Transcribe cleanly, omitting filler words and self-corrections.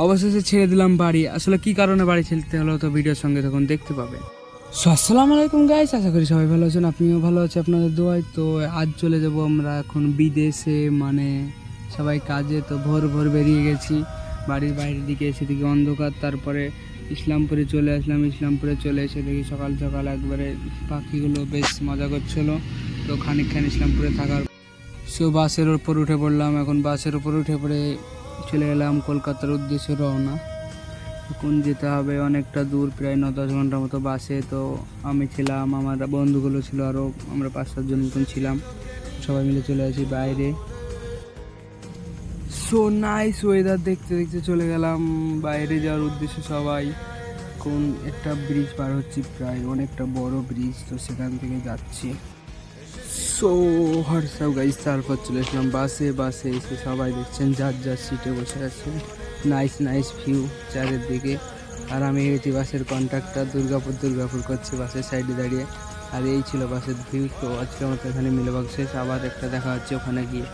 অবশেষে ছেড়ে দিলাম বাড়ি। আসলে কি কারণে বাড়ি ছেড়তে হলো তো ভিডিওর সঙ্গে তখন দেখতে পাবেন। সো আসসালামু আলাইকুম গাইস, আশা করি সবাই ভালো আছেন, আপনিও ভালো আছেন আপনাদের দোয়ায়। তো আজ চলে যাব আমরা এখন বিদেশে, মানে সবাই কাজে। তো ভোর ভোর বেরিয়ে গেছি বাড়ির বাইরের দিকে, সেদিকে অন্ধকার। তারপরে ইসলামপুরে চলে আসলাম। ইসলামপুরে চলে এসে দেখি সকাল সকাল একবারে পাখিগুলো বেশ মজা করছিল। তো খানিকক্ষণ ইসলামপুরে থাকার সো বাসের ওপর উঠে পড়লাম। এখন বাসের ওপর উঠে পড়ে চলে এলাম কলকাতার উদ্দেশ্যে রওনা। এখন যেতে হবে অনেকটা দূর, প্রায় 9-10 ঘন্টার মতো বাসে। তো আমি ছিলাম, আমার বন্ধুগুলো ছিল, আরও আমরা 5-7 জন মতন ছিলাম। সবাই মিলে চলে আসি বাইরে। সো নাইস ওয়েদার দেখতে দেখতে চলে গেলাম বাইরে যাওয়ার উদ্দেশ্যে সবাই। কোন একটা ব্রিজ পার হচ্ছি, প্রায় অনেকটা বড় ব্রিজ, তো সেখান থেকে যাচ্ছি। সো হোয়াটসঅ্যাপ গাইস, তারপর চলে আসলাম বাসে। বাসে এসে সবাই দেখছেন যার যার সিটে বসে আছে। নাইস নাইস ভিউ চারিদিকে। আর আমি গেছি বাসের কন্ট্রাক্টর, দুর্গাপুর করছি বাসের সাইডে দাঁড়িয়ে। আর এই ছিল বাসের ভিউ। তো আজকের মতো এখানে মিলবাগ শেষ, আবার একটা দেখা হচ্ছে ওখানে গিয়ে।